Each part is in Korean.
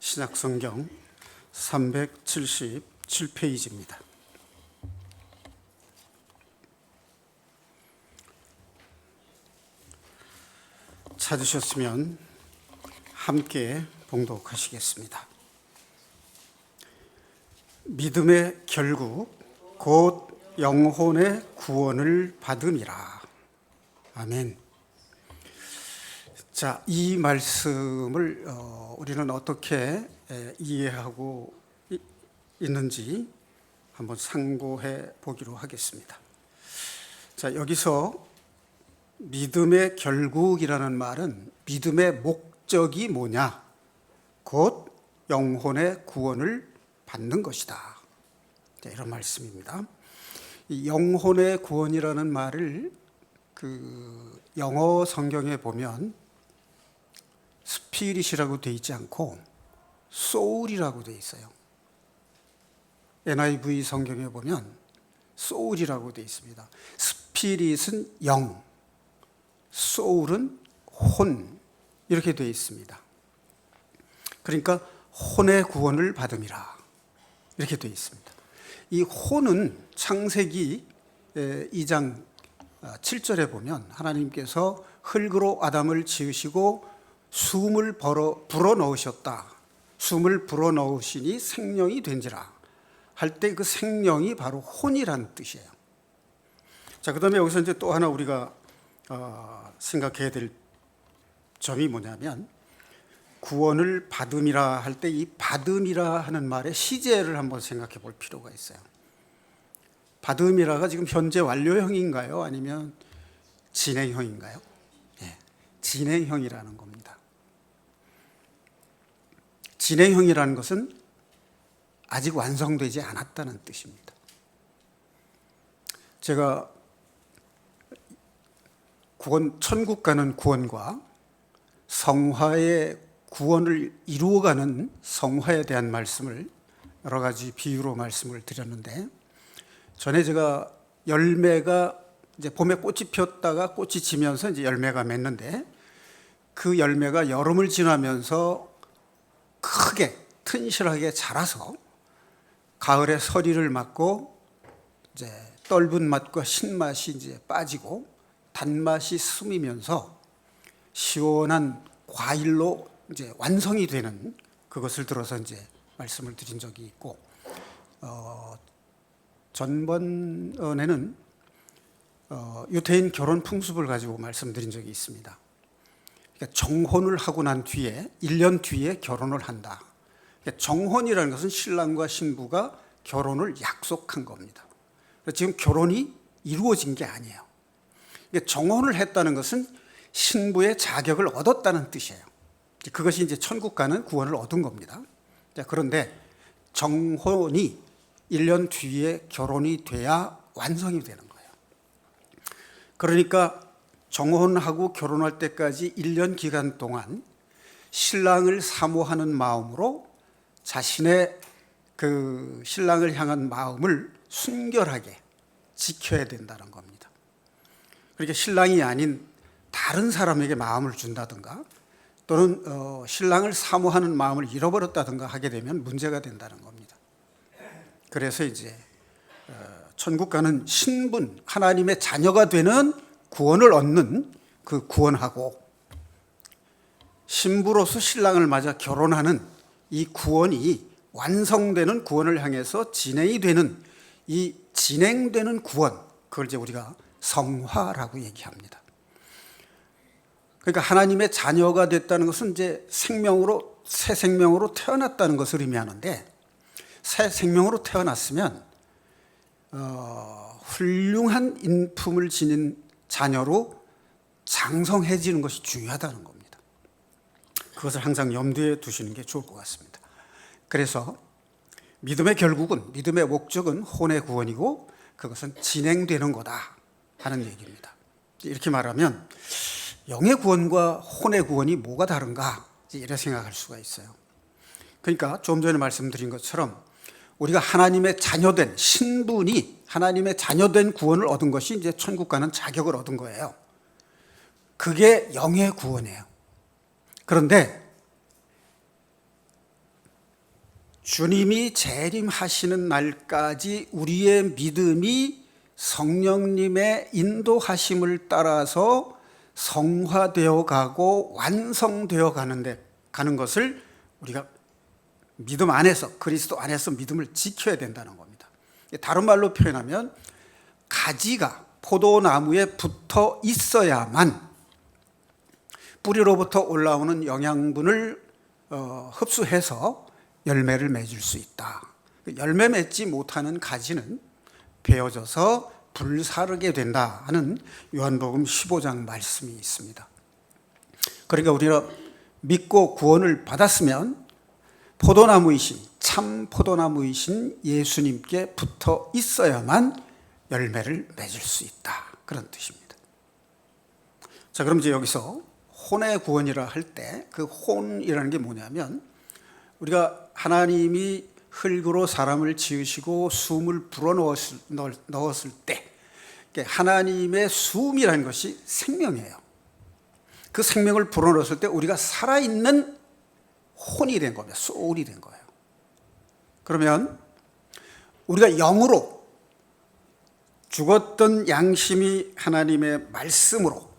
신약성경 377페이지입니다. 찾으셨으면 함께 봉독하시겠습니다. 믿음의 결국 곧 영혼의 구원을 받음이라. 아멘. 자, 이 말씀을 우리는 어떻게 이해하고 있는지 한번 상고해 보기로 하겠습니다. 자, 여기서 믿음의 결국이라는 말은 믿음의 목적이 뭐냐? 곧 영혼의 구원을 받는 것이다. 자, 이런 말씀입니다. 이 영혼의 구원이라는 말을 영어 성경에 보면 스피릿이라고 되어 있지 않고 소울이라고 되어 있어요. NIV 성경에 보면 소울이라고 되어 있습니다. 스피릿은 영, 소울은 혼, 이렇게 되어 있습니다. 그러니까 혼의 구원을 받음이라 이렇게 되어 있습니다. 이 혼은 창세기 2장 7절에 보면 하나님께서 흙으로 아담을 지으시고 숨을 불어넣으셨다. 숨을 불어넣으시니 생명이 된지라 할 때 그 생명이 바로 혼이라는 뜻이에요. 자, 그 다음에 여기서 이제 또 하나 우리가 생각해야 될 점이 뭐냐면 구원을 받음이라 할 때 이 받음이라 하는 말의 시제를 한번 생각해 볼 필요가 있어요. 받음이라가 지금 현재 완료형인가요? 아니면 진행형인가요? 네, 진행형이라는 겁니다. 진행형이라는 것은 아직 완성되지 않았다는 뜻입니다. 제가 천국 가는 구원과 성화의 구원을 이루어가는 성화에 대한 말씀을 여러 가지 비유로 말씀을 드렸는데, 전에 제가 열매가 이제 봄에 꽃이 폈다가 꽃이 지면서 이제 열매가 맺는데, 그 열매가 여름을 지나면서 크게 튼실하게 자라서 가을에 서리를 맞고 이제 떫은 맛과 신맛이 이제 빠지고 단맛이 스미면서 시원한 과일로 이제 완성이 되는 그것을 들어서 이제 말씀을 드린 적이 있고, 전번에는 유태인 결혼 풍습을 가지고 말씀드린 적이 있습니다. 그러니까 정혼을 하고 난 뒤에 1년 뒤에 결혼을 한다. 그러니까 정혼이라는 것은 신랑과 신부가 결혼을 약속한 겁니다. 지금 결혼이 이루어진 게 아니에요. 그러니까 정혼을 했다는 것은 신부의 자격을 얻었다는 뜻이에요. 그것이 이제 천국 가는 구원을 얻은 겁니다. 자, 그런데 정혼이 1년 뒤에 결혼이 돼야 완성이 되는 거예요. 그러니까 정혼하고 결혼할 때까지 1년 기간 동안 신랑을 사모하는 마음으로 자신의 그 신랑을 향한 마음을 순결하게 지켜야 된다는 겁니다. 그러니까 신랑이 아닌 다른 사람에게 마음을 준다든가 또는 신랑을 사모하는 마음을 잃어버렸다든가 하게 되면 문제가 된다는 겁니다. 그래서 이제 천국 가는 신분, 하나님의 자녀가 되는 구원을 얻는 그 구원하고, 신부로서 신랑을 맞아 결혼하는 이 구원이 완성되는 구원을 향해서 진행이 되는 이 진행되는 구원, 그걸 이제 우리가 성화라고 얘기합니다. 그러니까 하나님의 자녀가 됐다는 것은 이제 생명으로, 새 생명으로 태어났다는 것을 의미하는데, 새 생명으로 태어났으면 훌륭한 인품을 지닌 자녀로 장성해지는 것이 중요하다는 겁니다. 그것을 항상 염두에 두시는 게 좋을 것 같습니다. 그래서 믿음의 결국은, 믿음의 목적은 혼의 구원이고 그것은 진행되는 거다 하는 얘기입니다. 이렇게 말하면 영의 구원과 혼의 구원이 뭐가 다른가 이렇게 생각할 수가 있어요. 그러니까 좀 전에 말씀드린 것처럼 우리가 하나님의 자녀된 신분이 하나님의 자녀된 구원을 얻은 것이 이제 천국 가는 자격을 얻은 거예요. 그게 영의 구원이에요. 그런데 주님이 재림하시는 날까지 우리의 믿음이 성령님의 인도하심을 따라서 성화되어 가고 완성되어 가는 것을 우리가 믿음 안에서, 그리스도 안에서 믿음을 지켜야 된다는 겁니다. 다른 말로 표현하면 가지가 포도나무에 붙어 있어야만 뿌리로부터 올라오는 영양분을 흡수해서 열매를 맺을 수 있다. 열매 맺지 못하는 가지는 베어져서 불사르게 된다 하는 요한복음 15장 말씀이 있습니다. 그러니까 우리가 믿고 구원을 받았으면 포도나무이신, 참 포도나무이신 예수님께 붙어 있어야만 열매를 맺을 수 있다, 그런 뜻입니다. 자, 그럼 이제 여기서 혼의 구원이라 할 때 그 혼이라는 게 뭐냐면, 우리가 하나님이 흙으로 사람을 지으시고 숨을 불어넣었을 때 하나님의 숨이라는 것이 생명이에요. 그 생명을 불어넣었을 때 우리가 살아있는 혼이 된 겁니다. 소울이 된 거예요. 그러면 우리가 영으로 죽었던 양심이 하나님의 말씀으로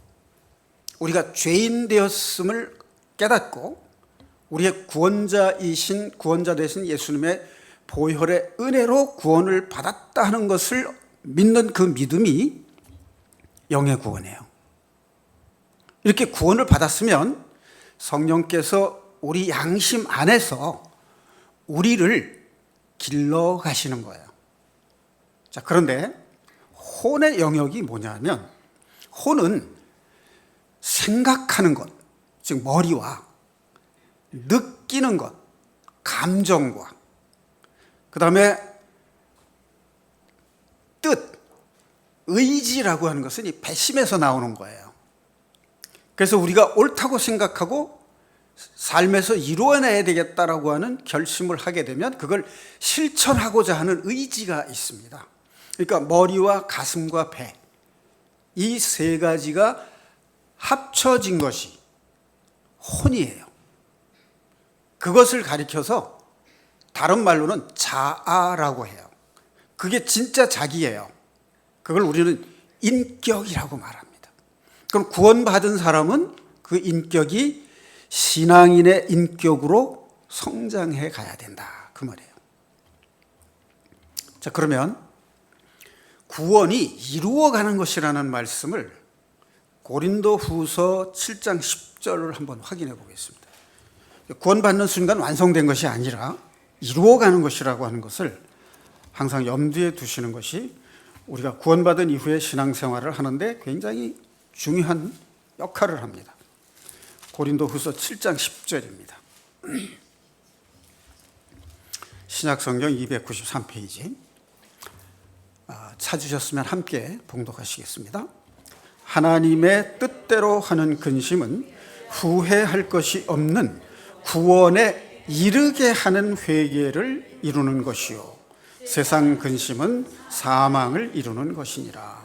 우리가 죄인 되었음을 깨닫고 우리의 구원자 되신 예수님의 보혈의 은혜로 구원을 받았다 하는 것을 믿는 그 믿음이 영의 구원이에요. 이렇게 구원을 받았으면 성령께서 우리 양심 안에서 우리를 길러 가시는 거예요. 자, 그런데 혼의 영역이 뭐냐면, 혼은 생각하는 것, 즉 머리와 느끼는 것, 감정과 그 다음에 뜻, 의지라고 하는 것은 이 배심에서 나오는 거예요. 그래서 우리가 옳다고 생각하고 삶에서 이루어내야 되겠다라고 하는 결심을 하게 되면 그걸 실천하고자 하는 의지가 있습니다. 그러니까 머리와 가슴과 배, 이 세 가지가 합쳐진 것이 혼이에요. 그것을 가리켜서 다른 말로는 자아라고 해요. 그게 진짜 자기예요. 그걸 우리는 인격이라고 말합니다. 그럼 구원받은 사람은 그 인격이 신앙인의 인격으로 성장해 가야 된다, 그 말이에요. 자, 그러면 구원이 이루어가는 것이라는 말씀을 고린도후서 7장 10절을 한번 확인해 보겠습니다. 구원받는 순간 완성된 것이 아니라 이루어가는 것이라고 하는 것을 항상 염두에 두시는 것이 우리가 구원받은 이후에 신앙생활을 하는데 굉장히 중요한 역할을 합니다. 고린도후서 7장 10절입니다. 신약성경 293페이지 찾으셨으면 함께 봉독하시겠습니다. 하나님의 뜻대로 하는 근심은 후회할 것이 없는 구원에 이르게 하는 회개를 이루는 것이요 세상 근심은 사망을 이루는 것이니라.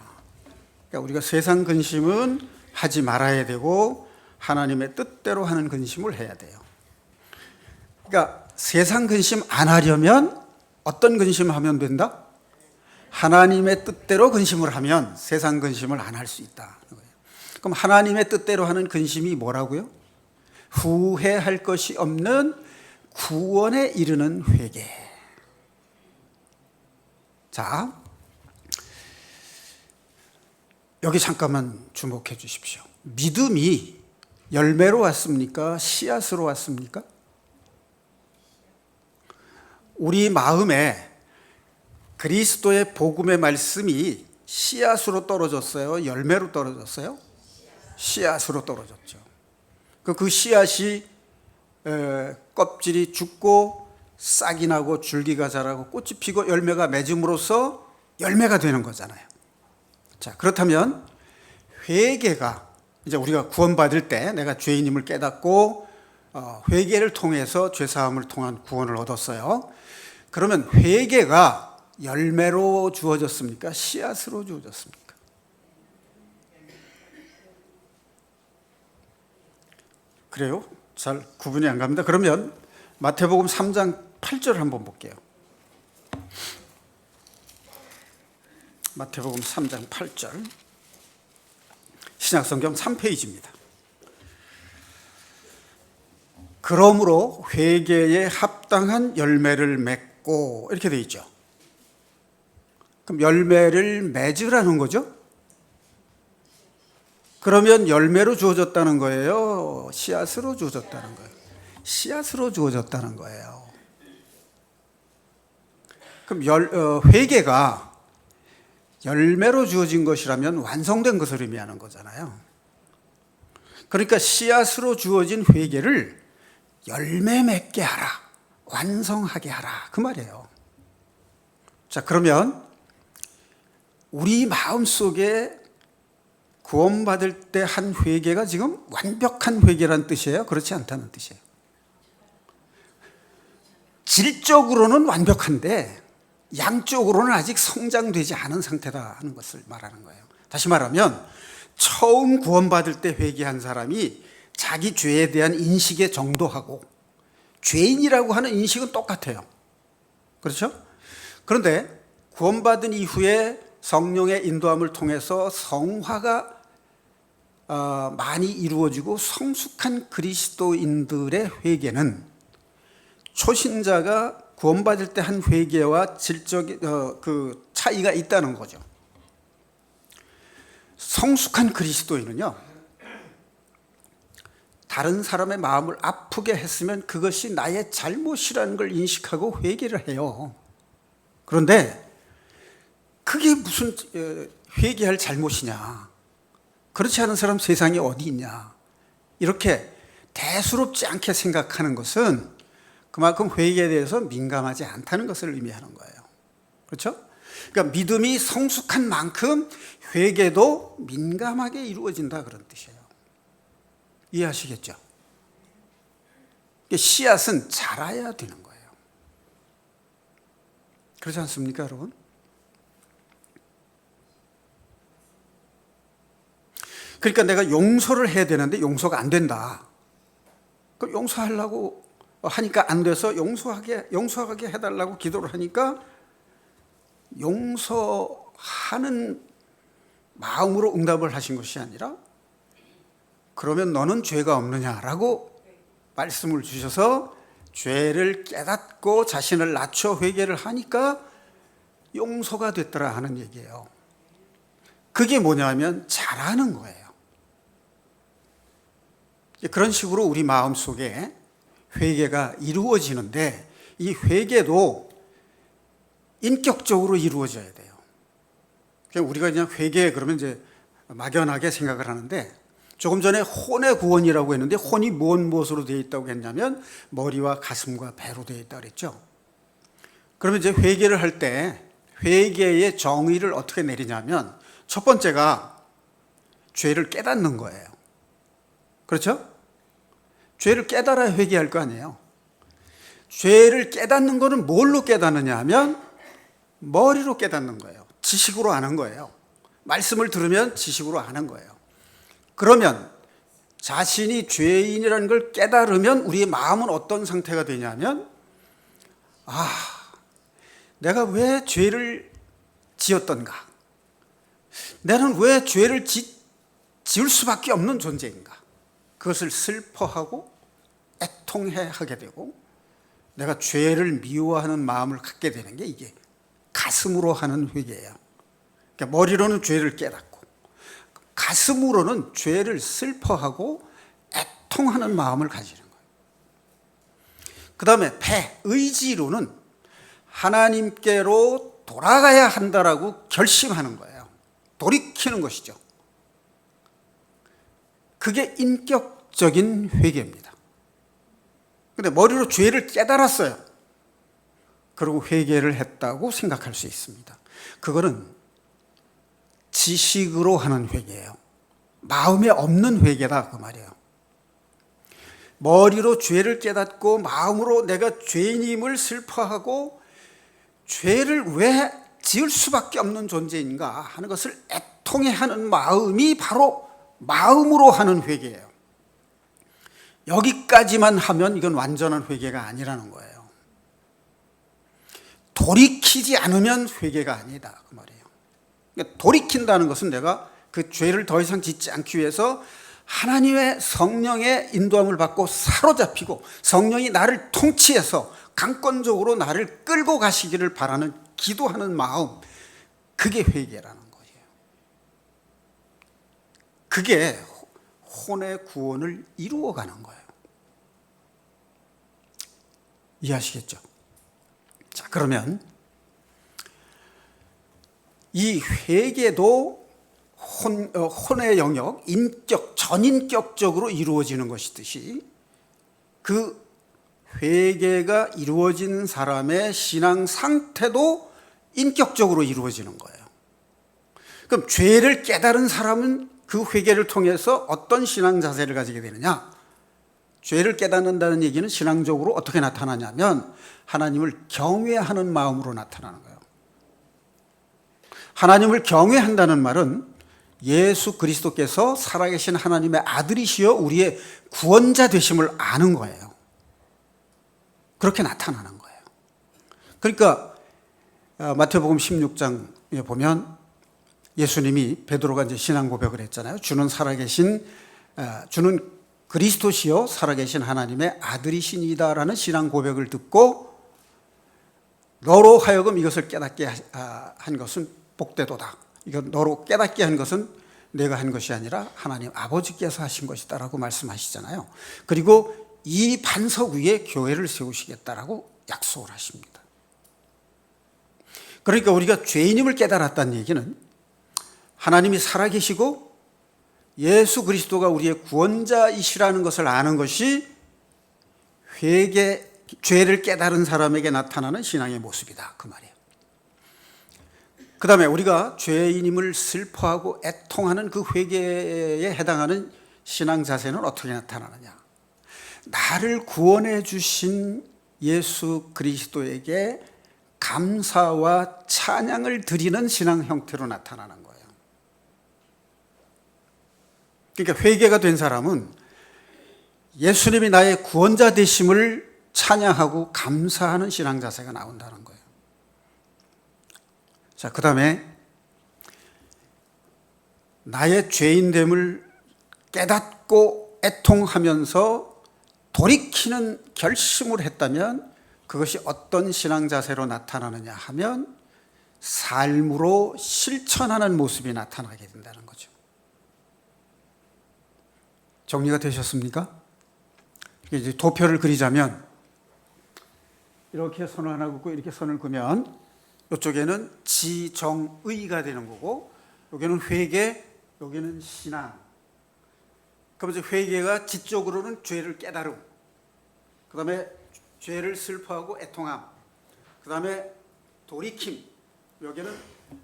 그러니까 우리가 세상 근심은 하지 말아야 되고 하나님의 뜻대로 하는 근심을 해야 돼요. 그러니까 세상 근심 안 하려면 어떤 근심을 하면 된다? 하나님의 뜻대로 근심을 하면 세상 근심을 안 할 수 있다. 그럼 하나님의 뜻대로 하는 근심이 뭐라고요? 후회할 것이 없는 구원에 이르는 회개. 자, 여기 잠깐만 주목해 주십시오. 믿음이 열매로 왔습니까? 씨앗으로 왔습니까? 우리 마음에 그리스도의 복음의 말씀이 씨앗으로 떨어졌어요? 열매로 떨어졌어요? 씨앗으로 떨어졌죠. 그 씨앗이 껍질이 죽고 싹이 나고 줄기가 자라고 꽃이 피고 열매가 맺음으로써 열매가 되는 거잖아요. 자, 그렇다면 회개가 이제 우리가 구원받을 때 내가 죄인임을 깨닫고 회개를 통해서 죄사함을 통한 구원을 얻었어요. 그러면 회개가 열매로 주어졌습니까? 씨앗으로 주어졌습니까? 그래요? 잘 구분이 안 갑니다. 그러면 마태복음 3장 8절 한번 볼게요. 마태복음 3장 8절. 신약성경 3페이지입니다. 그러므로 회개에 합당한 열매를 맺고 이렇게 되어 있죠. 그럼 열매를 맺으라는 거죠? 그러면 열매로 주어졌다는 거예요? 씨앗으로 주어졌다는 거예요? 씨앗으로 주어졌다는 거예요. 그럼 회개가 열매로 주어진 것이라면 완성된 것을 의미하는 거잖아요. 그러니까 씨앗으로 주어진 회개를 열매 맺게 하라, 완성하게 하라, 그 말이에요. 자, 그러면 우리 마음속에 구원받을 때 한 회개가 지금 완벽한 회개란 뜻이에요? 그렇지 않다는 뜻이에요. 질적으로는 완벽한데 양쪽으로는 아직 성장되지 않은 상태다 하는 것을 말하는 거예요. 다시 말하면 처음 구원받을 때 회개한 사람이 자기 죄에 대한 인식의 정도하고 죄인이라고 하는 인식은 똑같아요. 그렇죠? 그런데 구원받은 이후에 성령의 인도함을 통해서 성화가 많이 이루어지고 성숙한 그리스도인들의 회개는 초신자가 구원받을 때 한 회개와 질적인 그 차이가 있다는 거죠. 성숙한 그리스도인은요, 다른 사람의 마음을 아프게 했으면 그것이 나의 잘못이라는 걸 인식하고 회개를 해요. 그런데 그게 무슨 회개할 잘못이냐, 그렇지 않은 사람 세상에 어디 있냐, 이렇게 대수롭지 않게 생각하는 것은 그만큼 회개에 대해서 민감하지 않다는 것을 의미하는 거예요. 그렇죠? 그러니까 믿음이 성숙한 만큼 회개도 민감하게 이루어진다, 그런 뜻이에요. 이해하시겠죠? 씨앗은 자라야 되는 거예요. 그렇지 않습니까, 여러분? 그러니까 내가 용서를 해야 되는데 용서가 안 된다. 그럼 용서하려고 하니까 안 돼서 용서하게 해달라고 기도를 하니까 용서하는 마음으로 응답을 하신 것이 아니라 그러면 너는 죄가 없느냐라고 말씀을 주셔서 죄를 깨닫고 자신을 낮춰 회개를 하니까 용서가 됐더라 하는 얘기예요. 그게 뭐냐면 자라는 거예요. 그런 식으로 우리 마음속에 회개가 이루어지는데 이 회개도 인격적으로 이루어져야 돼요. 우리가 그냥 회개 그러면 이제 막연하게 생각을 하는데, 조금 전에 혼의 구원이라고 했는데 혼이 무엇으로 되어 있다고 했냐면 머리와 가슴과 배로 되어 있다고 그랬죠. 그러면 이제 회개를 할 때 회개의 정의를 어떻게 내리냐면 첫 번째가 죄를 깨닫는 거예요. 그렇죠? 죄를 깨달아야 회개할 거 아니에요. 죄를 깨닫는 거는 뭘로 깨닫느냐 하면 머리로 깨닫는 거예요. 지식으로 아는 거예요. 말씀을 들으면 지식으로 아는 거예요. 그러면 자신이 죄인이라는 걸 깨달으면 우리의 마음은 어떤 상태가 되냐면, 내가 왜 죄를 지었던가, 나는 왜 죄를 지을 수밖에 없는 존재인가, 그것을 슬퍼하고 애통해하게 되고 내가 죄를 미워하는 마음을 갖게 되는 게 이게 가슴으로 하는 회개예요. 그러니까 머리로는 죄를 깨닫고 가슴으로는 죄를 슬퍼하고 애통하는 마음을 가지는 거예요. 그 다음에 의지로는 하나님께로 돌아가야 한다라고 결심하는 거예요. 돌이키는 것이죠. 그게 인격적인 회개입니다. 그런데 머리로 죄를 깨달았어요. 그리고 회개를 했다고 생각할 수 있습니다. 그거는 지식으로 하는 회개예요. 마음에 없는 회개다, 그 말이에요. 머리로 죄를 깨닫고 마음으로 내가 죄인임을 슬퍼하고 죄를 왜 지을 수밖에 없는 존재인가 하는 것을 애통해하는 마음이 바로 마음으로 하는 회개예요. 여기까지만 하면 이건 완전한 회개가 아니라는 거예요. 돌이키지 않으면 회개가 아니다 그 말이에요. 그러니까 돌이킨다는 것은 내가 그 죄를 더 이상 짓지 않기 위해서 하나님의 성령의 인도함을 받고 사로잡히고 성령이 나를 통치해서 강권적으로 나를 끌고 가시기를 바라는 기도하는 마음, 그게 회개라는 거예요. 그게 혼의 구원을 이루어가는 거예요. 이해하시겠죠? 자, 그러면 이 회개도 혼의 영역, 인격, 전인격적으로 이루어지는 것이듯이 그 회개가 이루어진 사람의 신앙 상태도 인격적으로 이루어지는 거예요. 그럼 죄를 깨달은 사람은 그 회개를 통해서 어떤 신앙 자세를 가지게 되느냐? 죄를 깨닫는다는 얘기는 신앙적으로 어떻게 나타나냐면 하나님을 경외하는 마음으로 나타나는 거예요. 하나님을 경외한다는 말은 예수 그리스도께서 살아계신 하나님의 아들이시여 우리의 구원자 되심을 아는 거예요. 그렇게 나타나는 거예요. 그러니까 마태복음 16장에 보면 예수님이 베드로가 이제 신앙 고백을 했잖아요. 주는 그리스도시요 살아계신 하나님의 아들이시니다라는 신앙 고백을 듣고 너로 하여금 이것을 깨닫게 한 것은 복되도다. 이건 너로 깨닫게 한 것은 내가 한 것이 아니라 하나님 아버지께서 하신 것이다라고 말씀하시잖아요. 그리고 이 반석 위에 교회를 세우시겠다라고 약속을 하십니다. 그러니까 우리가 죄인임을 깨달았다는 얘기는 하나님이 살아계시고 예수 그리스도가 우리의 구원자이시라는 것을 아는 것이 죄를 깨달은 사람에게 나타나는 신앙의 모습이다 그 말이에요. 그 다음에 우리가 죄인임을 슬퍼하고 애통하는 그 회개에 해당하는 신앙 자세는 어떻게 나타나느냐? 나를 구원해 주신 예수 그리스도에게 감사와 찬양을 드리는 신앙 형태로 나타나는 거예요. 그러니까 회개가 된 사람은 예수님이 나의 구원자 되심을 찬양하고 감사하는 신앙 자세가 나온다는 거예요. 자, 그 다음에 나의 죄인됨을 깨닫고 애통하면서 돌이키는 결심을 했다면 그것이 어떤 신앙 자세로 나타나느냐 하면 삶으로 실천하는 모습이 나타나게 된다는 거죠. 정리가 되셨습니까? 이제 도표를 그리자면 이렇게 선을 하나 긋고 이렇게 선을 그으면 이쪽에는 지정의가 되는 거고 여기는 회개, 여기는 신앙. 그럼 이제 회개가 지적으로는 죄를 깨달음, 그 다음에 죄를 슬퍼하고 애통함, 그 다음에 돌이킴, 여기는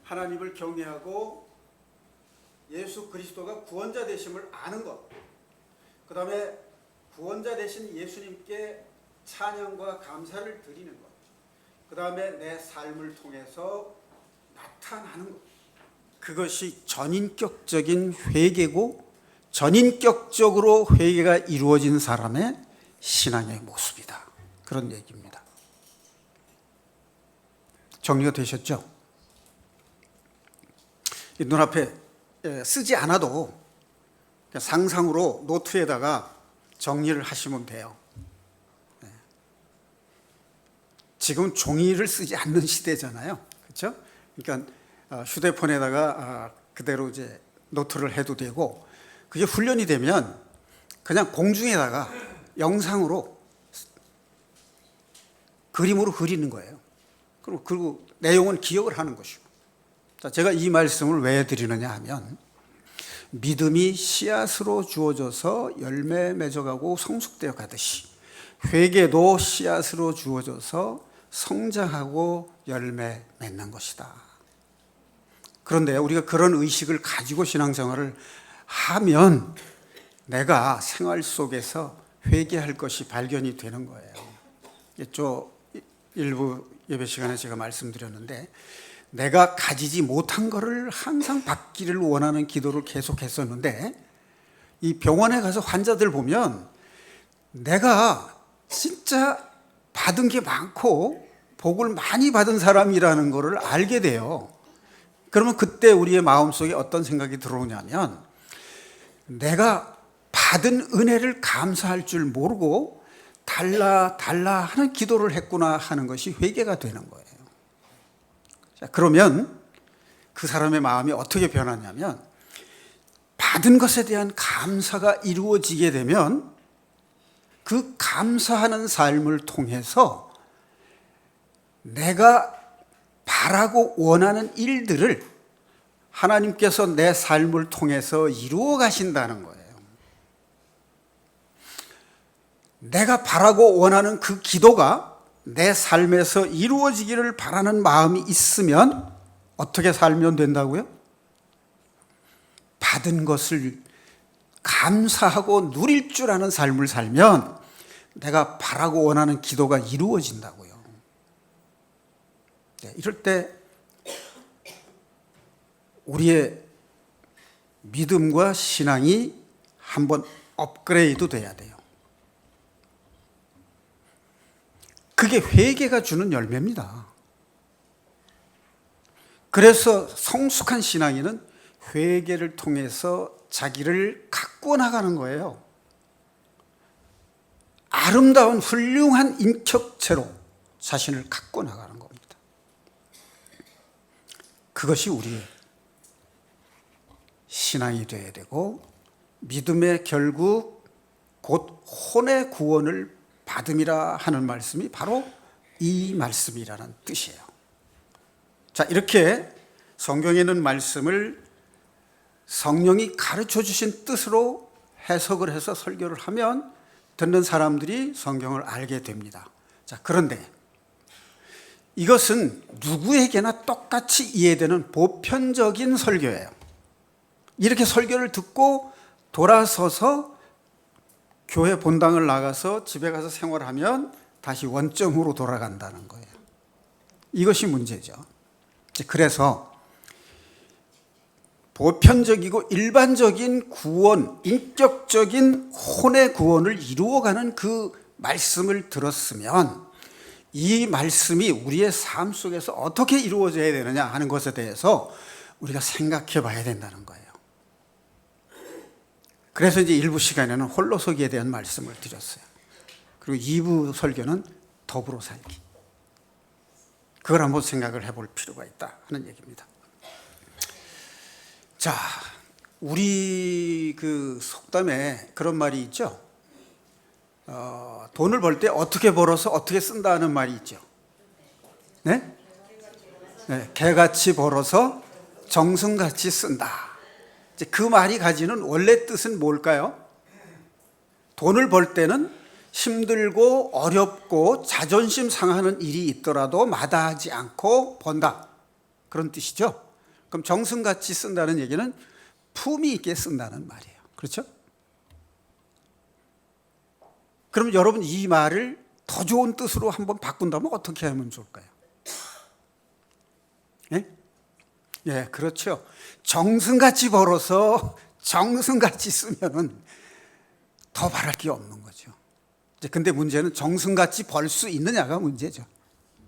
하나님을 경외하고 예수 그리스도가 구원자 되심을 아는 것, 그 다음에 구원자 되신 예수님께 찬양과 감사를 드리는 것, 그 다음에 내 삶을 통해서 나타나는 것, 그것이 전인격적인 회개고 전인격적으로 회개가 이루어진 사람의 신앙의 모습이다, 그런 얘기입니다. 정리가 되셨죠? 눈앞에 쓰지 않아도 상상으로 노트에다가 정리를 하시면 돼요. 지금 종이를 쓰지 않는 시대잖아요, 그렇죠? 그러니까 휴대폰에다가 그대로 이제 노트를 해도 되고, 그게 훈련이 되면 그냥 공중에다가 영상으로 그림으로 그리는 거예요. 그리고 내용은 기억을 하는 것이고. 자, 제가 이 말씀을 왜 드리느냐 하면 믿음이 씨앗으로 주어져서 열매 맺어가고 성숙되어 가듯이 회개도 씨앗으로 주어져서 성장하고 열매 맺는 것이다. 그런데 우리가 그런 의식을 가지고 신앙생활을 하면 내가 생활 속에서 회개할 것이 발견이 되는 거예요. 일부 예배 시간에 제가 말씀드렸는데 내가 가지지 못한 것을 항상 받기를 원하는 기도를 계속했었는데 이 병원에 가서 환자들 보면 내가 진짜 받은 게 많고 복을 많이 받은 사람이라는 것을 알게 돼요. 그러면 그때 우리의 마음속에 어떤 생각이 들어오냐면, 내가 받은 은혜를 감사할 줄 모르고 달라 하는 기도를 했구나 하는 것이 회개가 되는 거예요. 자, 그러면 그 사람의 마음이 어떻게 변하냐면, 받은 것에 대한 감사가 이루어지게 되면 그 감사하는 삶을 통해서 내가 바라고 원하는 일들을 하나님께서 내 삶을 통해서 이루어 가신다는 거예요. 내가 바라고 원하는 그 기도가 내 삶에서 이루어지기를 바라는 마음이 있으면 어떻게 살면 된다고요? 받은 것을 감사하고 누릴 줄 아는 삶을 살면 내가 바라고 원하는 기도가 이루어진다고요. 이럴 때 우리의 믿음과 신앙이 한번 업그레이드 돼야 돼요. 그게 회개가 주는 열매입니다. 그래서 성숙한 신앙인은 회개를 통해서 자기를 가꾸어 나가는 거예요. 아름다운 훌륭한 인격체로 자신을 가꾸어 나가는 겁니다. 그것이 우리의 신앙이 되어야 되고, 믿음의 결국 곧 혼의 구원을 받음이라 하는 말씀이 바로 이 말씀이라는 뜻이에요. 자, 이렇게 성경에 있는 말씀을 성령이 가르쳐 주신 뜻으로 해석을 해서 설교를 하면 듣는 사람들이 성경을 알게 됩니다. 자, 그런데 이것은 누구에게나 똑같이 이해되는 보편적인 설교예요. 이렇게 설교를 듣고 돌아서서 교회 본당을 나가서 집에 가서 생활하면 다시 원점으로 돌아간다는 거예요. 이것이 문제죠. 그래서 보편적이고 일반적인 구원, 인격적인 혼의 구원을 이루어가는 그 말씀을 들었으면 이 말씀이 우리의 삶 속에서 어떻게 이루어져야 되느냐 하는 것에 대해서 우리가 생각해 봐야 된다는 거예요. 그래서 이제 1부 시간에는 홀로서기에 대한 말씀을 드렸어요. 그리고 2부 설교는 더불어 살기. 그걸 한번 생각을 해볼 필요가 있다 하는 얘기입니다. 자, 우리 그 속담에 그런 말이 있죠. 돈을 벌 때 어떻게 벌어서 어떻게 쓴다는 말이 있죠. 네? 네, 개같이 벌어서 정승같이 쓴다. 이제 그 말이 가지는 원래 뜻은 뭘까요? 돈을 벌 때는 힘들고 어렵고 자존심 상하는 일이 있더라도 마다하지 않고 번다. 그런 뜻이죠. 그럼 정승같이 쓴다는 얘기는 품위 있게 쓴다는 말이에요. 그렇죠? 그럼 여러분 이 말을 더 좋은 뜻으로 한번 바꾼다면 어떻게 하면 좋을까요? 예? 예, 그렇죠. 정승같이 벌어서 정승같이 쓰면은 더 바랄 게 없는 거죠. 근데 문제는 정승같이 벌 수 있느냐가 문제죠.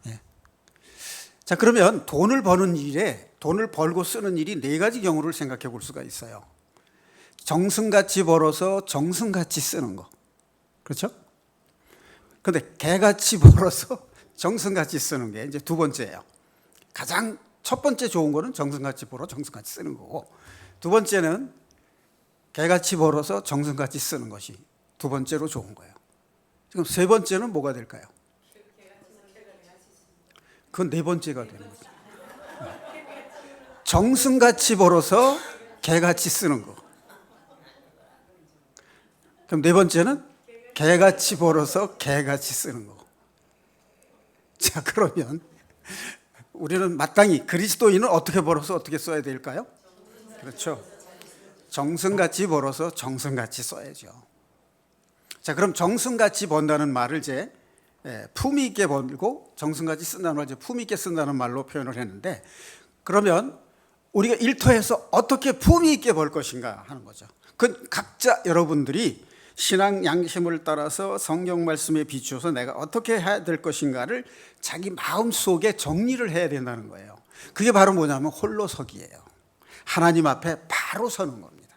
예. 자, 그러면 돈을 버는 일에 돈을 벌고 쓰는 일이 네 가지 경우를 생각해 볼 수가 있어요. 정승같이 벌어서 정승같이 쓰는 거. 그렇죠? 근데 개같이 벌어서 정승같이 쓰는 게 이제 두 번째예요. 가장 첫 번째 좋은 거는 정승같이 벌어 정승같이 쓰는 거고, 두 번째는 개같이 벌어서 정승같이 쓰는 것이 두 번째로 좋은 거예요. 지금 세 번째는 뭐가 될까요? 그건 네 번째가 되는 거죠. 정승같이 벌어서 개같이 쓰는 거. 그럼 네 번째는 개같이 벌어서 개같이 쓰는 거. 자, 그러면 우리는 마땅히 그리스도인은 어떻게 벌어서 어떻게 써야 될까요? 그렇죠. 정승같이 벌어서 정승같이 써야죠. 자, 그럼 정승같이 번다는 말을 이제 품위 있게 벌고 정승같이 쓴다는 말, 이제 품위 있게 쓴다는 말로 표현을 했는데, 그러면 우리가 일터에서 어떻게 품위 있게 벌 것인가 하는 거죠. 그 각자 여러분들이 신앙 양심을 따라서 성경 말씀에 비추어서 내가 어떻게 해야 될 것인가를 자기 마음속에 정리를 해야 된다는 거예요. 그게 바로 뭐냐면 홀로서기예요. 하나님 앞에 바로 서는 겁니다.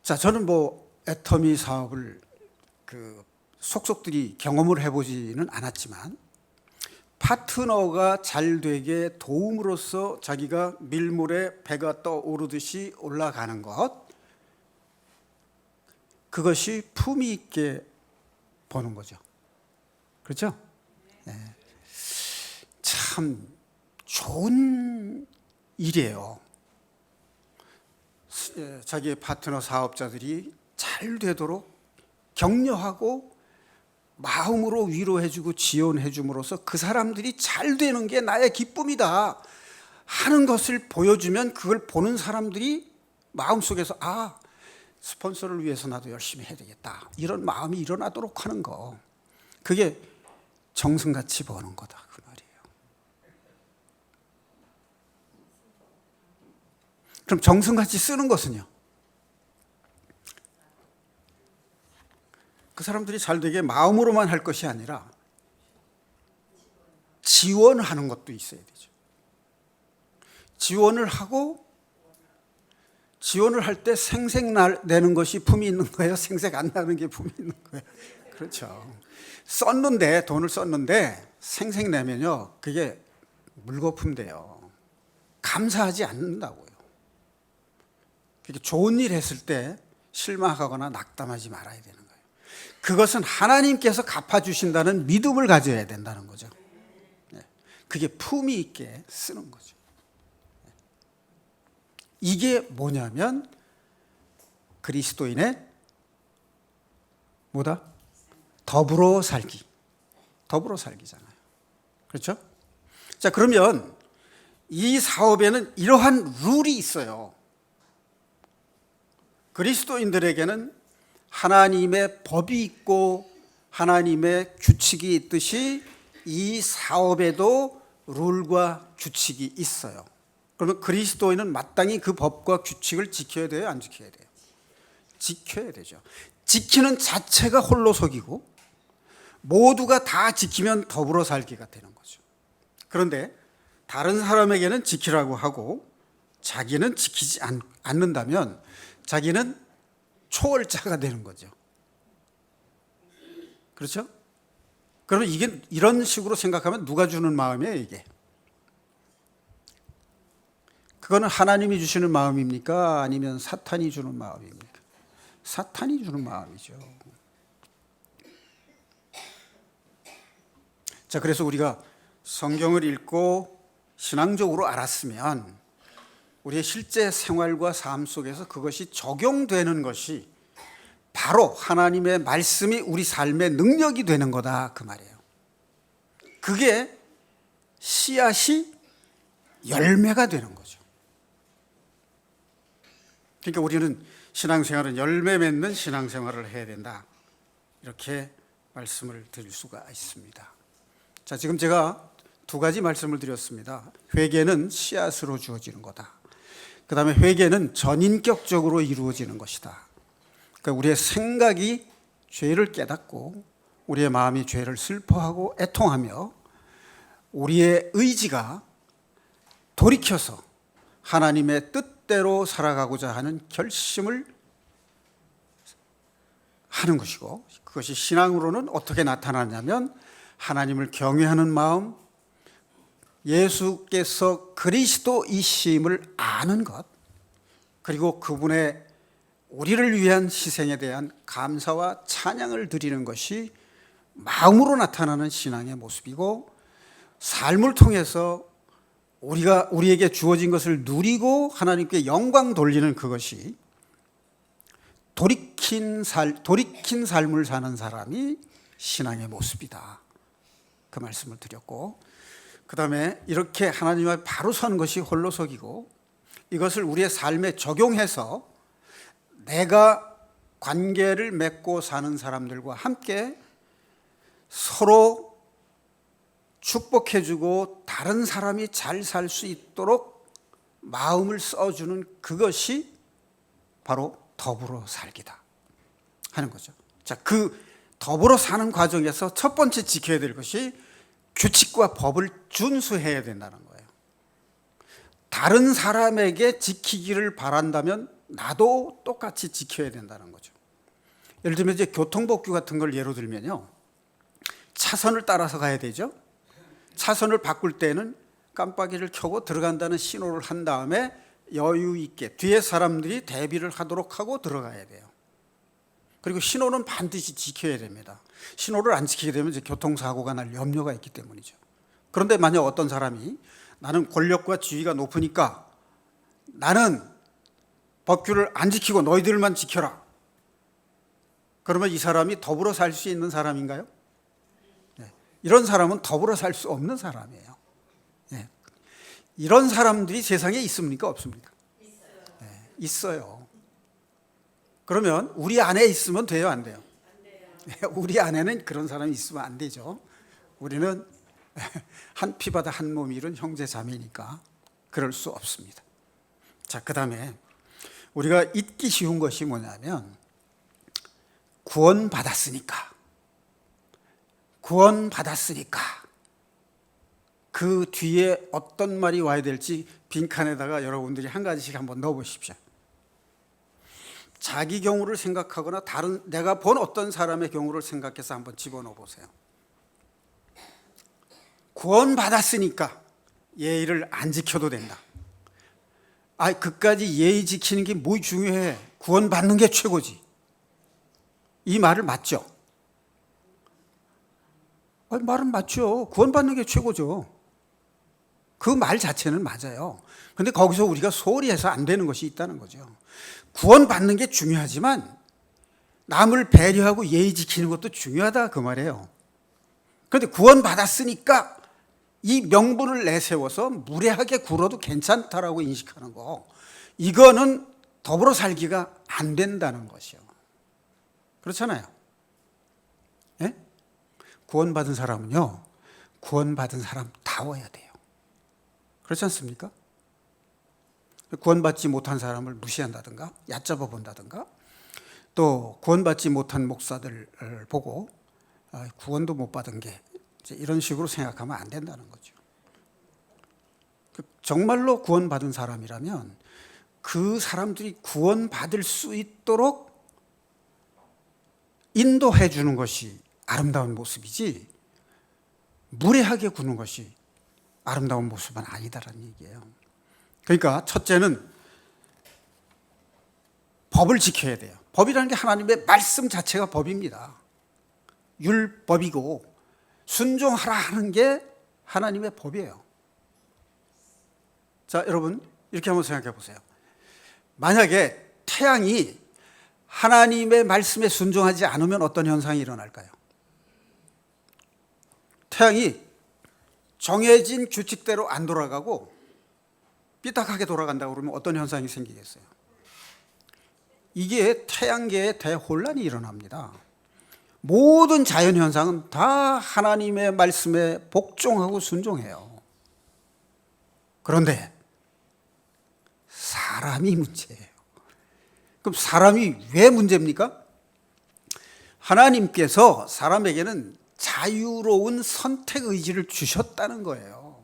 자, 저는 애터미 사업을 속속들이 경험을 해보지는 않았지만 파트너가 잘 되게 도움으로써 자기가 밀물에 배가 떠오르듯이 올라가는 것, 그것이 품위 있게 보는 거죠. 그렇죠? 네. 참 좋은 일이에요. 자기의 파트너 사업자들이 잘 되도록 격려하고 마음으로 위로해주고 지원해줌으로써 그 사람들이 잘 되는 게 나의 기쁨이다 하는 것을 보여주면 그걸 보는 사람들이 마음속에서 스폰서를 위해서 나도 열심히 해야 되겠다 이런 마음이 일어나도록 하는 거, 그게 정성같이 버는 거다 그 말이에요. 그럼 정성같이 쓰는 것은요? 그 사람들이 잘 되게 마음으로만 할 것이 아니라 지원하는 것도 있어야 되죠. 지원을 하고, 지원을 할 때 생색 내는 것이 품이 있는 거예요? 생색 안 나는 게 품이 있는 거예요? 그렇죠. 돈을 썼는데 생색 내면요, 그게 물거품 돼요. 감사하지 않는다고요. 그렇게 좋은 일 했을 때 실망하거나 낙담하지 말아야 되는 거예요. 그것은 하나님께서 갚아주신다는 믿음을 가져야 된다는 거죠. 그게 품위 있게 쓰는 거죠. 이게 뭐냐면 그리스도인의 더불어 살기잖아요. 그렇죠? 자, 그러면 이 사업에는 이러한 룰이 있어요. 그리스도인들에게는 하나님의 법이 있고 하나님의 규칙이 있듯이 이 사업에도 룰과 규칙이 있어요. 그러면 그리스도인은 마땅히 그 법과 규칙을 지켜야 돼요? 안 지켜야 돼요? 지켜야 되죠. 지키는 자체가 홀로서기고 모두가 다 지키면 더불어 살기가 되는 거죠. 그런데 다른 사람에게는 지키라고 하고 자기는 지키지 않는다면 자기는 초월자가 되는 거죠. 그렇죠? 그러면 이게 이런 식으로 생각하면 누가 주는 마음이에요, 이게? 그거는 하나님이 주시는 마음입니까? 아니면 사탄이 주는 마음입니까? 사탄이 주는 마음이죠. 자, 그래서 우리가 성경을 읽고 신앙적으로 알았으면 우리의 실제 생활과 삶 속에서 그것이 적용되는 것이 바로 하나님의 말씀이 우리 삶의 능력이 되는 거다 그 말이에요. 그게 씨앗이 열매가 되는 거죠. 그러니까 우리는 신앙생활은 열매 맺는 신앙생활을 해야 된다, 이렇게 말씀을 드릴 수가 있습니다. 자, 지금 제가 두 가지 말씀을 드렸습니다. 회개는 씨앗으로 주어지는 거다. 그 다음에 회개는 전인격적으로 이루어지는 것이다. 그러니까 우리의 생각이 죄를 깨닫고 우리의 마음이 죄를 슬퍼하고 애통하며 우리의 의지가 돌이켜서 하나님의 뜻대로 살아가고자 하는 결심을 하는 것이고, 그것이 신앙으로는 어떻게 나타나냐면 하나님을 경외하는 마음, 예수께서 그리스도이심을 아는 것, 그리고 그분의 우리를 위한 희생에 대한 감사와 찬양을 드리는 것이 마음으로 나타나는 신앙의 모습이고, 삶을 통해서 우리에게 주어진 것을 누리고 하나님께 영광 돌리는 그것이 돌이킨 삶을 사는 사람이 신앙의 모습이다, 그 말씀을 드렸고, 그 다음에 이렇게 하나님 앞에 바로 서는 것이 홀로서기고, 이것을 우리의 삶에 적용해서 내가 관계를 맺고 사는 사람들과 함께 서로 축복해주고 다른 사람이 잘 살 수 있도록 마음을 써주는 그것이 바로 더불어 살기다 하는 거죠. 자, 그 더불어 사는 과정에서 첫 번째 지켜야 될 것이 규칙과 법을 준수해야 된다는 거예요. 다른 사람에게 지키기를 바란다면 나도 똑같이 지켜야 된다는 거죠. 예를 들면 이제 교통법규 같은 걸 예로 들면요, 차선을 따라서 가야 되죠. 차선을 바꿀 때는 깜빡이를 켜고 들어간다는 신호를 한 다음에 여유 있게 뒤에 사람들이 대비를 하도록 하고 들어가야 돼요. 그리고 신호는 반드시 지켜야 됩니다. 신호를 안 지키게 되면 이제 교통사고가 날 염려가 있기 때문이죠. 그런데 만약 어떤 사람이 나는 권력과 지위가 높으니까 나는 법규를 안 지키고 너희들만 지켜라, 그러면 이 사람이 더불어 살 수 있는 사람인가요? 네. 이런 사람은 더불어 살 수 없는 사람이에요. 네. 이런 사람들이 세상에 있습니까? 없습니까? 네. 있어요. 그러면 우리 안에 있으면 돼요, 안 돼요? 네. 우리 안에는 그런 사람이 있으면 안 되죠. 우리는 한 피바다 한 몸이 이룬 형제 자매니까 그럴 수 없습니다. 자, 그 다음에 우리가 잊기 쉬운 것이 뭐냐면 구원받았으니까 그 뒤에 어떤 말이 와야 될지 빈칸에다가 여러분들이 한 가지씩 한번 넣어 보십시오. 자기 경우를 생각하거나 다른 내가 본 어떤 사람의 경우를 생각해서 한번 집어넣어 보세요. 구원받았으니까 예의를 안 지켜도 된다. 그까지 예의 지키는 게 뭐 중요해? 구원받는 게 최고지. 이 말을 맞죠? 말은 맞죠. 구원받는 게 최고죠. 그 말 자체는 맞아요. 그런데 거기서 우리가 소홀히 해서 안 되는 것이 있다는 거죠. 구원받는 게 중요하지만 남을 배려하고 예의 지키는 것도 중요하다, 그 말이에요. 그런데 구원받았으니까 이 명분을 내세워서 무례하게 굴어도 괜찮다라고 인식하는 거, 이거는 더불어 살기가 안 된다는 것이요. 그렇잖아요. 예? 구원받은 사람은요, 구원받은 사람다워야 돼요. 그렇지 않습니까? 구원받지 못한 사람을 무시한다든가 얕잡아 본다든가, 또 구원받지 못한 목사들을 보고 구원도 못 받은 게 이런 식으로 생각하면 안 된다는 거죠. 정말로 구원받은 사람이라면 그 사람들이 구원받을 수 있도록 인도해 주는 것이 아름다운 모습이지, 무례하게 구는 것이 아름다운 모습은 아니다라는 얘기예요. 그러니까 첫째는 법을 지켜야 돼요. 법이라는 게 하나님의 말씀 자체가 법입니다. 율법이고 순종하라 하는 게 하나님의 법이에요. 자, 여러분 이렇게 한번 생각해 보세요. 만약에 태양이 하나님의 말씀에 순종하지 않으면 어떤 현상이 일어날까요? 태양이 정해진 규칙대로 안 돌아가고 삐딱하게 돌아간다고 그러면 어떤 현상이 생기겠어요? 이게 태양계에 대혼란이 일어납니다. 모든 자연현상은 다 하나님의 말씀에 복종하고 순종해요. 그런데 사람이 문제예요. 그럼 사람이 왜 문제입니까? 하나님께서 사람에게는 자유로운 선택 의지를 주셨다는 거예요.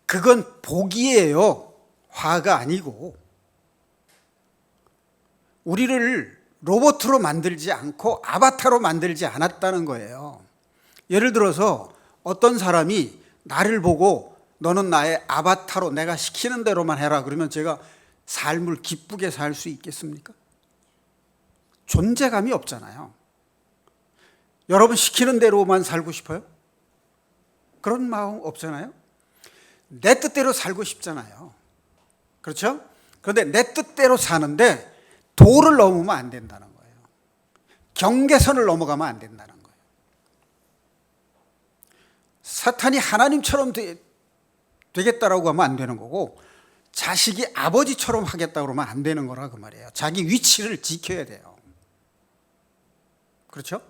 그건 복이에요. 화가 아니고. 우리를 로봇으로 만들지 않고 아바타로 만들지 않았다는 거예요. 예를 들어서 어떤 사람이 나를 보고 너는 나의 아바타로 내가 시키는 대로만 해라 그러면 제가 삶을 기쁘게 살 수 있겠습니까? 존재감이 없잖아요. 여러분 시키는 대로만 살고 싶어요? 그런 마음 없잖아요. 내 뜻대로 살고 싶잖아요. 그렇죠? 그런데 내 뜻대로 사는데 도를 넘으면 안 된다는 거예요. 경계선을 넘어가면 안 된다는 거예요. 사탄이 하나님처럼 되겠다라고 하면 안 되는 거고, 자식이 아버지처럼 하겠다고 그러면 안 되는 거라 그 말이에요. 자기 위치를 지켜야 돼요. 그렇죠?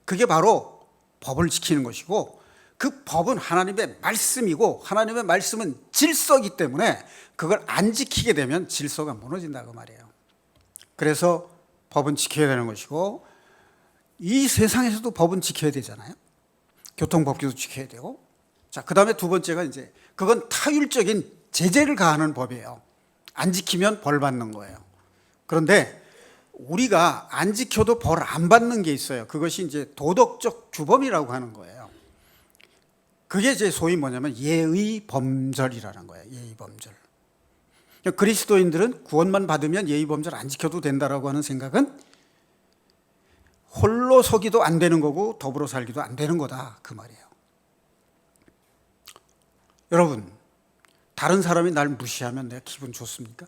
그게 바로 법을 지키는 것이고, 그 법은 하나님의 말씀이고 하나님의 말씀은 질서이기 때문에 그걸 안 지키게 되면 질서가 무너진다 그 말이에요. 그래서 법은 지켜야 되는 것이고, 이 세상에서도 법은 지켜야 되잖아요. 교통법규도 지켜야 되고. 자, 그 다음에 두 번째가 이제 그건 타율적인 제재를 가하는 법이에요. 안 지키면 벌 받는 거예요. 그런데 우리가 안 지켜도 벌 안 받는 게 있어요. 그것이 이제 도덕적 규범이라고 하는 거예요. 그게 이제 소위 뭐냐면 예의 범절이라는 거예요. 예의 범절. 그리스도인들은 구원만 받으면 예의 범절 안 지켜도 된다라고 하는 생각은 홀로 서기도 안 되는 거고 더불어 살기도 안 되는 거다, 그 말이에요. 여러분, 다른 사람이 날 무시하면 내가 기분 좋습니까?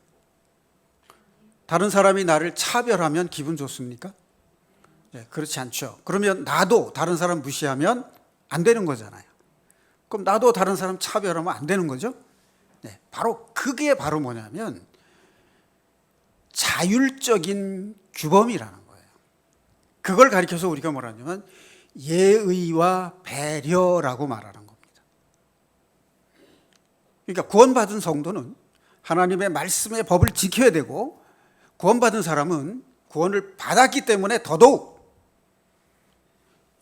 다른 사람이 나를 차별하면 기분 좋습니까? 네, 그렇지 않죠. 그러면 나도 다른 사람 무시하면 안 되는 거잖아요. 그럼 나도 다른 사람 차별하면 안 되는 거죠? 네, 바로 그게 바로 뭐냐면 자율적인 규범이라는 거예요. 그걸 가리켜서 우리가 뭐라 하냐면 예의와 배려라고 말하는 겁니다. 그러니까 구원받은 성도는 하나님의 말씀의 법을 지켜야 되고, 구원받은 사람은 구원을 받았기 때문에 더더욱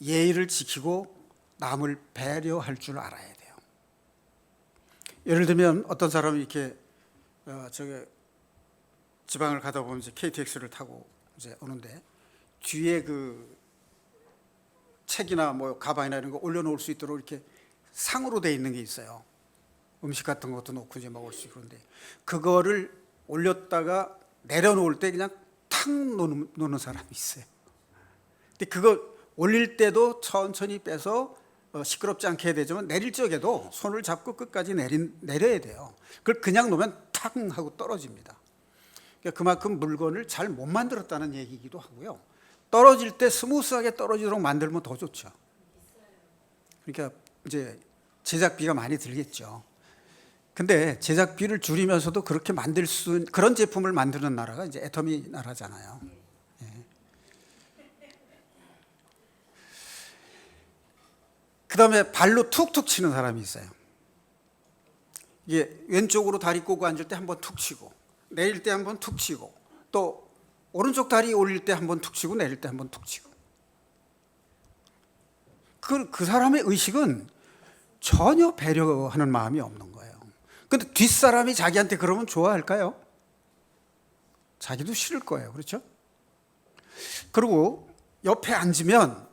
예의를 지키고 남을 배려할 줄 알아야 돼요. 예를 들면 어떤 사람이 이렇게 지방을 가다 보면 이제 KTX를 타고 이제 오는데 뒤에 그 책이나 뭐 가방이나 이런 거 올려놓을 수 있도록 이렇게 상으로 돼 있는 게 있어요. 음식 같은 것도 놓고 이제 먹을 수 있고. 그런데 그거를 올렸다가 내려놓을 때 그냥 탁 놓는 사람이 있어요. 근데 그거 올릴 때도 천천히 빼서 시끄럽지 않게 해야 되지만 내릴 적에도 손을 잡고 끝까지 내려야 돼요. 그걸 그냥 놓으면 탁 하고 떨어집니다. 그러니까 그만큼 물건을 잘 못 만들었다는 얘기이기도 하고요. 떨어질 때 스무스하게 떨어지도록 만들면 더 좋죠. 그러니까 이제 제작비가 많이 들겠죠. 근데 제작비를 줄이면서도 그렇게 만들 수, 그런 제품을 만드는 나라가 이제 애터미 나라잖아요. 예. 그 다음에 발로 툭툭 치는 사람이 있어요. 이게 왼쪽으로 다리 꼬고 앉을 때 한번 툭 치고, 내릴 때 한번 툭 치고, 또 오른쪽 다리 올릴 때 한번 툭 치고, 내릴 때 한번 툭 치고. 그 사람의 의식은 전혀 배려하는 마음이 없는 거예요. 근데 뒷사람이 자기한테 그러면 좋아할까요? 자기도 싫을 거예요. 그렇죠? 그리고 옆에 앉으면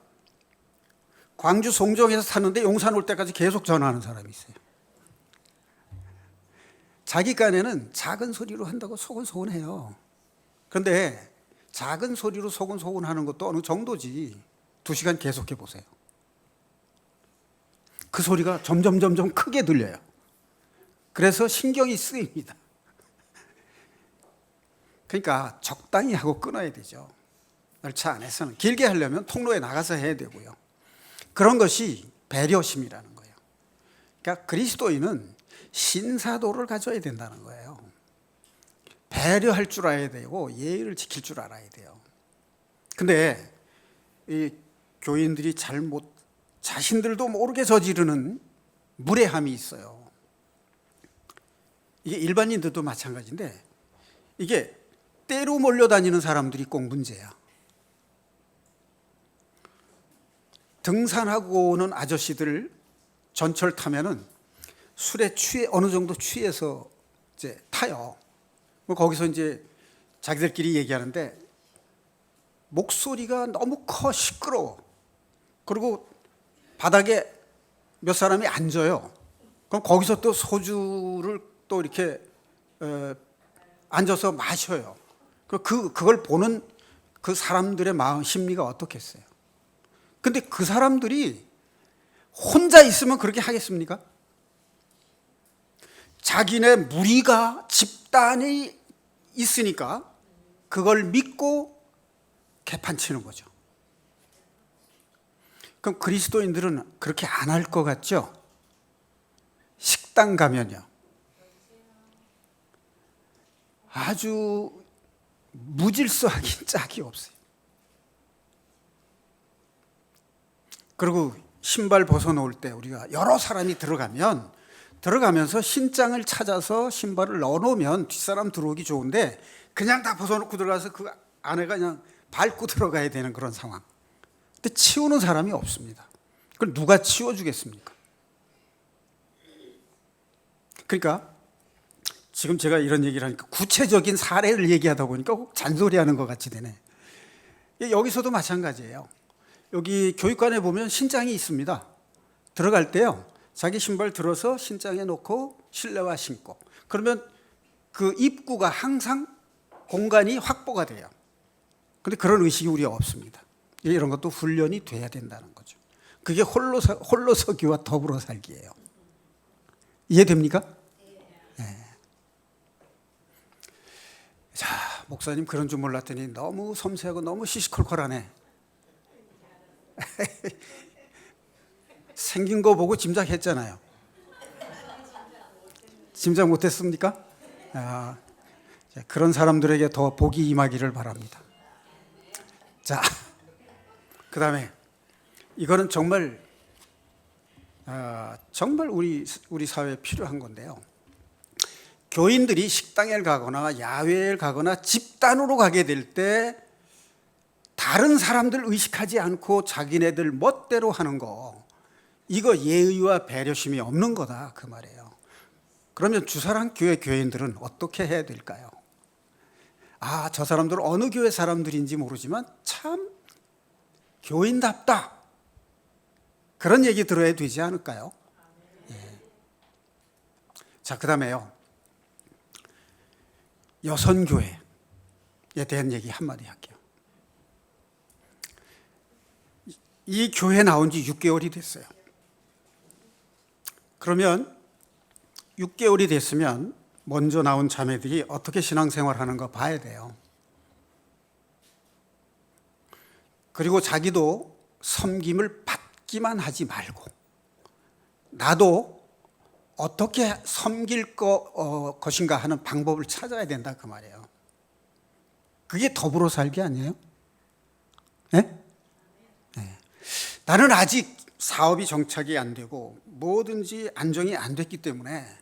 광주 송정에서 사는데 용산 올 때까지 계속 전화하는 사람이 있어요. 자기 깐에는 작은 소리로 한다고 소곤소곤해요. 그런데 작은 소리로 소곤소곤 하는 것도 어느 정도지. 2시간 계속해 보세요. 그 소리가 점점 크게 들려요. 그래서 신경이 쓰입니다. 그러니까 적당히 하고 끊어야 되죠. 열차 안에서는. 길게 하려면 통로에 나가서 해야 되고요. 그런 것이 배려심이라는 거예요. 그러니까 그리스도인은 신사도를 가져야 된다는 거예요. 배려할 줄 알아야 되고 예의를 지킬 줄 알아야 돼요. 근데 이 교인들이 자신들도 모르게 저지르는 무례함이 있어요. 이게 일반인들도 마찬가지인데 이게 때로 몰려다니는 사람들이 꼭 문제야. 등산하고 오는 아저씨들 전철 타면은 술에 어느 정도 취해서 이제 타요. 뭐 거기서 이제 자기들끼리 얘기하는데 목소리가 너무 커 시끄러워. 그리고 바닥에 몇 사람이 앉아요. 그럼 거기서 또 소주를 또 이렇게 앉아서 마셔요. 그걸 보는 그 사람들의 마음 심리가 어떻겠어요? 근데 그 사람들이 혼자 있으면 그렇게 하겠습니까? 자기네 무리가 집단이 있으니까 그걸 믿고 개판치는 거죠. 그럼 그리스도인들은 그렇게 안 할 것 같죠? 식당 가면요, 아주 무질서하긴 짝이 없어요. 그리고 신발 벗어놓을 때 우리가 여러 사람이 들어가면 들어가면서 신장을 찾아서 신발을 넣어놓으면 뒷사람 들어오기 좋은데 그냥 다 벗어놓고 들어가서 그 안에가 그냥 밟고 들어가야 되는 그런 상황. 근데 치우는 사람이 없습니다. 그걸 누가 치워주겠습니까? 그러니까 지금 제가 이런 얘기를 하니까 구체적인 사례를 얘기하다 보니까 꼭 잔소리하는 것 같이 되네. 여기서도 마찬가지예요. 여기 교육관에 보면 신장이 있습니다. 들어갈 때요, 자기 신발 들어서 신장에 놓고 실내화 신고, 그러면 그 입구가 항상 공간이 확보가 돼요. 근데 그런 의식이 우리가 없습니다. 이런 것도 훈련이 돼야 된다는 거죠. 그게 홀로서기와 더불어 살기예요. 이해됩니까? 네. 자, 목사님 그런 줄 몰랐더니 너무 섬세하고 너무 시시콜콜하네. 생긴 거 보고 짐작했잖아요. 짐작 못했습니까? 그런 사람들에게 더 복이 임하기를 바랍니다. 자, 그 다음에 이거는 정말 우리 사회에 필요한 건데요. 교인들이 식당에 가거나 야외에 가거나 집단으로 가게 될 때 다른 사람들 의식하지 않고 자기네들 멋대로 하는 거, 이거 예의와 배려심이 없는 거다 그 말이에요. 그러면 주사랑 교회 교인들은 어떻게 해야 될까요? 저 사람들은 어느 교회 사람들인지 모르지만 참 교인답다, 그런 얘기 들어야 되지 않을까요? 예. 자, 그 다음에요, 여선교회에 대한 얘기 한마디 할게요. 이 교회 나온 지 6개월이 됐어요. 그러면 6개월이 됐으면 먼저 나온 자매들이 어떻게 신앙생활하는 거 봐야 돼요. 그리고 자기도 섬김을 받기만 하지 말고 나도 어떻게 섬길 것인가 하는 방법을 찾아야 된다 그 말이에요. 그게 더불어 살기 아니에요? 네? 네. 나는 아직 사업이 정착이 안 되고 뭐든지 안정이 안 됐기 때문에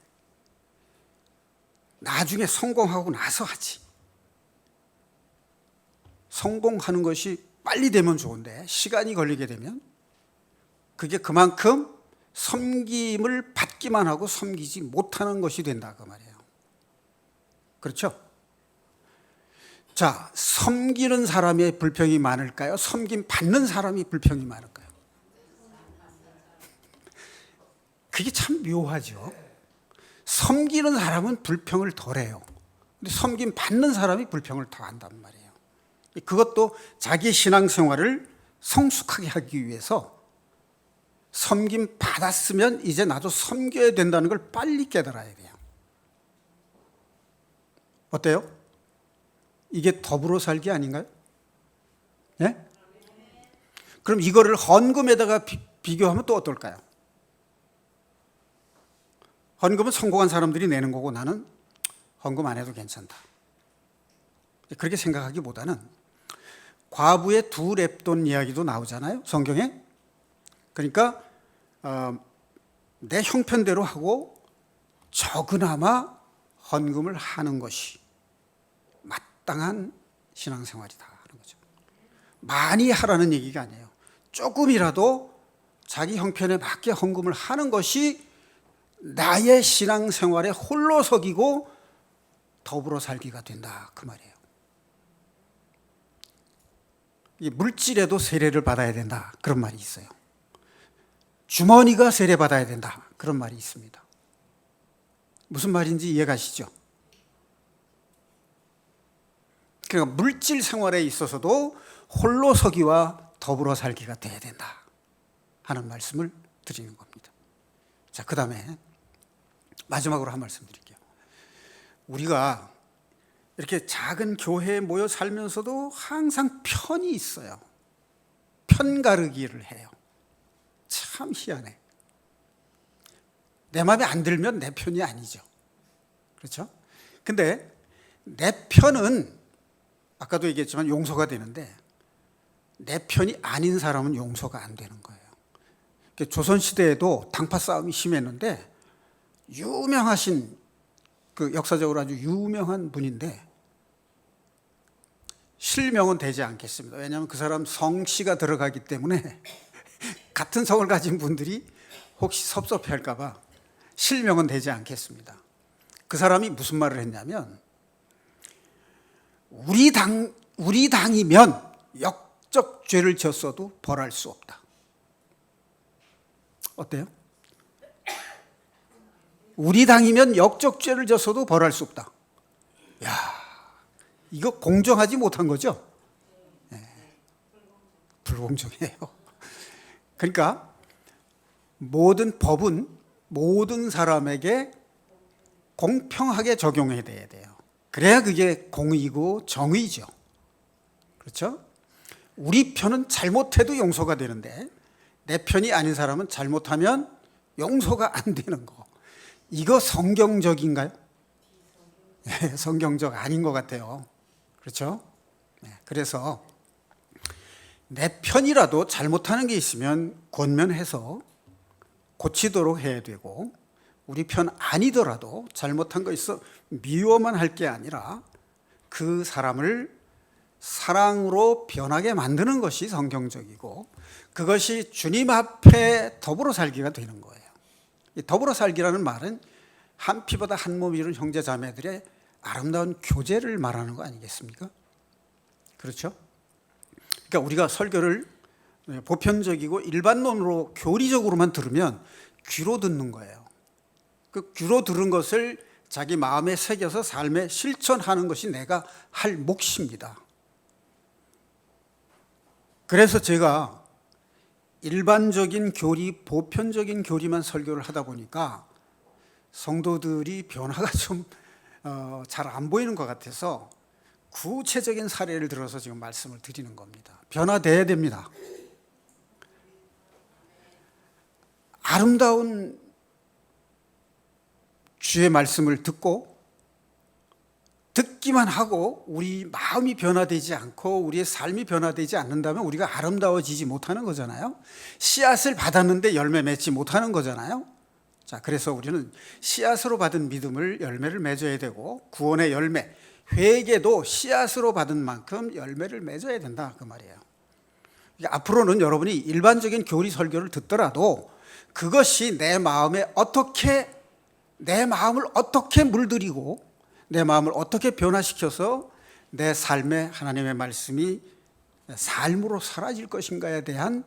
나중에 성공하고 나서 하지. 성공하는 것이 빨리 되면 좋은데 시간이 걸리게 되면 그게 그만큼 섬김을 받기만 하고 섬기지 못하는 것이 된다 그 말이에요. 그렇죠? 자, 섬기는 사람의 불평이 많을까요? 섬김 받는 사람이 불평이 많을까요? 그게 참 묘하죠. 섬기는 사람은 불평을 덜해요. 근데 섬김 받는 사람이 불평을 더 한단 말이에요. 그것도 자기 신앙생활을 성숙하게 하기 위해서 섬김 받았으면 이제 나도 섬겨야 된다는 걸 빨리 깨달아야 돼요. 어때요? 이게 더불어 살기 아닌가요? 예? 그럼 이거를 헌금에다가 비교하면 또 어떨까요? 헌금은 성공한 사람들이 내는 거고 나는 헌금 안 해도 괜찮다. 그렇게 생각하기보다는 과부의 두 렙돈 이야기도 나오잖아요, 성경에. 그러니까 내 형편대로 하고 적으나마 헌금을 하는 것이 마땅한 신앙생활이다 하는 거죠. 많이 하라는 얘기가 아니에요. 조금이라도 자기 형편에 맞게 헌금을 하는 것이 나의 신앙생활에 홀로 서기고 더불어 살기가 된다 그 말이에요. 이 물질에도 세례를 받아야 된다 그런 말이 있어요. 주머니가 세례 받아야 된다 그런 말이 있습니다. 무슨 말인지 이해가시죠? 그러니까 물질 생활에 있어서도 홀로 서기와 더불어 살기가 돼야 된다 하는 말씀을 드리는 겁니다. 자, 그 다음에 마지막으로 한 말씀 드릴게요. 우리가 이렇게 작은 교회에 모여 살면서도 항상 편이 있어요. 편가르기를 해요. 참 희한해. 내 마음에 안 들면 내 편이 아니죠. 그렇죠? 근데 내 편은 아까도 얘기했지만 용서가 되는데 내 편이 아닌 사람은 용서가 안 되는 거예요. 조선시대에도 당파 싸움이 심했는데 유명하신 역사적으로 아주 유명한 분인데 실명은 되지 않겠습니다. 왜냐하면 그 사람 성씨가 들어가기 때문에 같은 성을 가진 분들이 혹시 섭섭해할까 봐 실명은 되지 않겠습니다. 그 사람이 무슨 말을 했냐면 우리 당이면 역적 죄를 졌어도 벌할 수 없다. 어때요? 우리 당이면 역적 죄를 졌어도 벌할 수 없다. 야, 이거 공정하지 못한 거죠? 네, 불공정해요. 그러니까 모든 법은 모든 사람에게 공평하게 적용해야 돼요. 그래야 그게 공의고 정의죠. 그렇죠? 우리 편은 잘못해도 용서가 되는데 내 편이 아닌 사람은 잘못하면 용서가 안 되는 거. 이거 성경적인가요? 네, 성경적 아닌 것 같아요. 그렇죠? 네, 그래서 내 편이라도 잘못하는 게 있으면 권면해서 고치도록 해야 되고 우리 편 아니더라도 잘못한 거 있어 미워만 할 게 아니라 그 사람을 사랑으로 변하게 만드는 것이 성경적이고 그것이 주님 앞에 더불어 살기가 되는 거예요. 이 더불어 살기라는 말은 한 피보다 한 몸 이룬 형제 자매들의 아름다운 교제를 말하는 거 아니겠습니까? 그렇죠? 그러니까 우리가 설교를 보편적이고 일반론으로 교리적으로만 들으면 귀로 듣는 거예요. 그 귀로 들은 것을 자기 마음에 새겨서 삶에 실천하는 것이 내가 할 몫입니다. 그래서 제가 일반적인 교리, 보편적인 교리만 설교를 하다 보니까 성도들이 변화가 좀 잘 안 보이는 것 같아서 구체적인 사례를 들어서 지금 말씀을 드리는 겁니다. 변화돼야 됩니다. 아름다운 주의 말씀을 듣기만 하고 우리 마음이 변화되지 않고 우리의 삶이 변화되지 않는다면 우리가 아름다워지지 못하는 거잖아요. 씨앗을 받았는데 열매 맺지 못하는 거잖아요. 자, 그래서 우리는 씨앗으로 받은 믿음을 열매를 맺어야 되고 구원의 열매, 회개도 씨앗으로 받은 만큼 열매를 맺어야 된다 그 말이에요. 앞으로는 여러분이 일반적인 교리 설교를 듣더라도 그것이 내 마음을 어떻게 물들이고 내 마음을 어떻게 변화시켜서 내 삶에 하나님의 말씀이 삶으로 사라질 것인가에 대한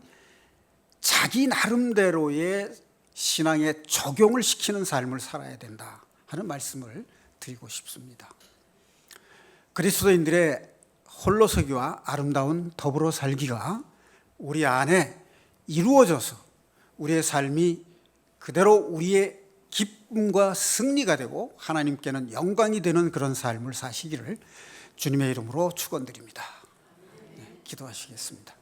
자기 나름대로의 신앙에 적용을 시키는 삶을 살아야 된다 하는 말씀을 드리고 싶습니다. 그리스도인들의 홀로서기와 아름다운 더불어 살기가 우리 안에 이루어져서 우리의 삶이 그대로 우리의 기쁨과 승리가 되고 하나님께는 영광이 되는 그런 삶을 사시기를 주님의 이름으로 축원드립니다. 네, 기도하시겠습니다.